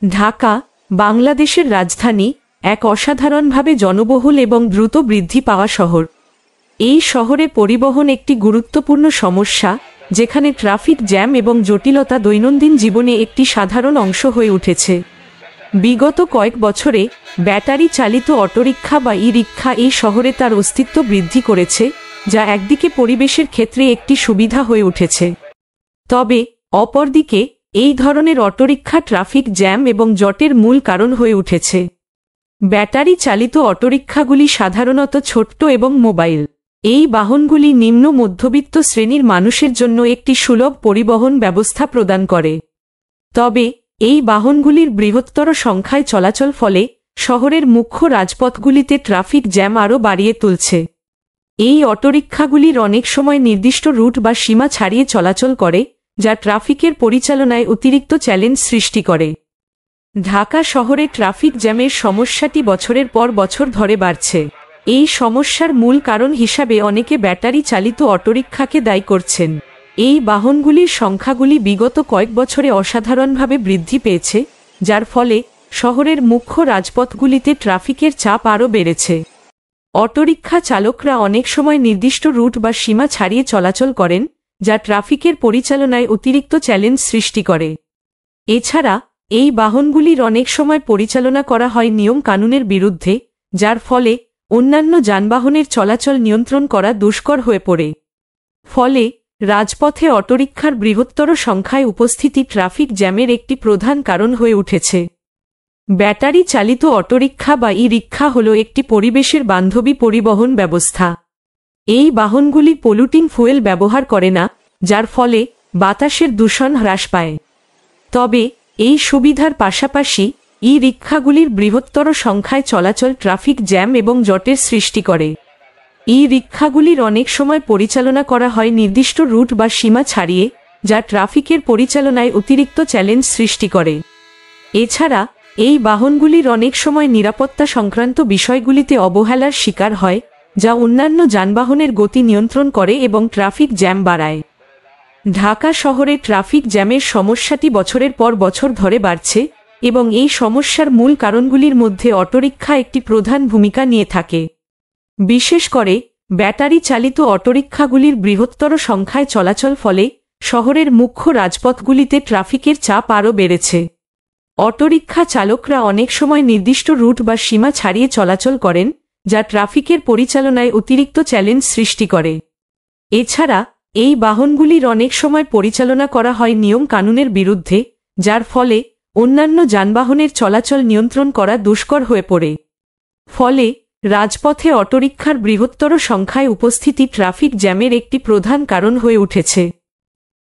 ঢাকা বাংলাদেশের রাজধানী, এক অসাধারণভাবে জনবহুল এবং দ্রুত বৃদ্ধি পাওয়া শহর। এই শহরে পরিবহন একটি গুরুত্বপূর্ণ সমস্যা, যেখানে ট্রাফিক জ্যাম এবং জটিলতা দৈনন্দিন জীবনে একটি সাধারণ অংশ হয়ে উঠেছে। বিগত কয়েক বছরে ব্যাটারি চালিত অটোরিক্সা বা ই-রিক্সা এই শহরে তার অস্তিত্ব বৃদ্ধি করেছে, যা একদিকে পরিবেশের ক্ষেত্রে একটি সুবিধা হয়ে উঠেছে, তবে অপরদিকে এই ধরনের অটোরিক্সা ট্রাফিক জ্যাম এবং জটের মূল কারণ হয়ে উঠেছে। ব্যাটারি চালিত অটোরিক্সাগুলি সাধারণত ছোট্ট এবং মোবাইল। এই বাহনগুলি নিম্ন মধ্যবিত্ত শ্রেণীর মানুষের জন্য একটি সুলভ পরিবহন ব্যবস্থা প্রদান করে। তবে এই বাহনগুলির বৃহত্তর সংখ্যায় চলাচল ফলে শহরের মুখ্য রাজপথগুলিতে ট্রাফিক জ্যাম আরও বাড়িয়ে তুলছে। এই অটোরিক্সাগুলির অনেক সময় নির্দিষ্ট রুট বা সীমা ছাড়িয়ে চলাচল করে, যা ট্রাফিকের পরিচালনায় অতিরিক্ত চ্যালেঞ্জ সৃষ্টি করে। ঢাকা শহরে ট্রাফিক জ্যামের সমস্যাটি বছরের পর বছর ধরে বাড়ছে। এই সমস্যার মূল কারণ হিসাবে অনেকে ব্যাটারি চালিত অটোরিক্সাকে দায়ী করছেন। এই বাহনগুলির সংখ্যাগুলি বিগত কয়েক বছরে অসাধারণভাবে বৃদ্ধি পেয়েছে, যার ফলে শহরের মুখ্য রাজপথগুলিতে ট্রাফিকের চাপ আরও বেড়েছে। অটোরিক্সা চালকরা অনেক সময় নির্দিষ্ট রুট বা সীমা ছাড়িয়ে চলাচল করেন, যা ট্রাফিকের পরিচালনায় অতিরিক্ত চ্যালেঞ্জ সৃষ্টি করে। এছাড়া এই বাহনগুলির অনেক সময় পরিচালনা করা হয় নিয়ম কানুনের বিরুদ্ধে, যার ফলে অন্যান্য যানবাহনের চলাচল নিয়ন্ত্রণ করা দুষ্কর হয়ে পড়ে। ফলে রাজপথে অটোরিক্সার বৃহত্তর সংখ্যায় উপস্থিতি ট্রাফিক জ্যামের একটি প্রধান কারণ হয়ে উঠেছে। ব্যাটারি চালিত অটোরিক্সা বা ই-রিক্সা হল একটি পরিবেশের বান্ধবী পরিবহন ব্যবস্থা। এই বাহনগুলি পলিউটিং ফুয়েল ব্যবহার করে না, যার ফলে বাতাসের দূষণ হ্রাস পায়। তবে এই সুবিধার পাশাপাশি ই-রিক্সাগুলির বৃহত্তর সংখ্যায় চলাচল ট্রাফিক জ্যাম এবং জটের সৃষ্টি করে। ই-রিক্সাগুলির অনেক সময় পরিচালনা করা হয় নির্দিষ্ট রুট বা সীমা ছাড়িয়ে, যা ট্রাফিকের পরিচালনায় অতিরিক্ত চ্যালেঞ্জ সৃষ্টি করে। এছাড়া এই বাহনগুলির অনেক সময় নিরাপত্তা সংক্রান্ত বিষয়গুলিতে অবহেলার শিকার হয়, যা অন্যান্য যানবাহনের গতি নিয়ন্ত্রণ করে এবং ট্রাফিক জ্যাম বাড়ায়। ঢাকা শহরে ট্রাফিক জ্যামের সমস্যাটি বছরের পর বছর ধরে বাড়ছে, এবং এই সমস্যার মূল কারণগুলির মধ্যে অটোরিক্সা একটি প্রধান ভূমিকা নিয়ে থাকে। বিশেষ করে ব্যাটারি চালিত অটোরিক্সাগুলির বৃহত্তর সংখ্যায় চলাচল ফলে শহরের মুখ্য রাজপথগুলিতে ট্রাফিকের চাপ আরও বেড়েছে। অটোরিক্সা চালকরা অনেক সময় নির্দিষ্ট রুট বা সীমা ছাড়িয়ে চলাচল করেন, যা ট্রাফিকের পরিচালনায় অতিরিক্ত চ্যালেঞ্জ সৃষ্টি করে। এছাড়া এই বাহনগুলির অনেক সময় পরিচালনা করা হয় নিয়ম কানুনের বিরুদ্ধে, যার ফলে অন্যান্য যানবাহনের চলাচল নিয়ন্ত্রণ করা দুষ্কর হয়ে পড়ে। ফলে রাজপথে অটোরিক্সার বৃহত্তর সংখ্যায় উপস্থিতি ট্রাফিক জ্যামের একটি প্রধান কারণ হয়ে উঠেছে।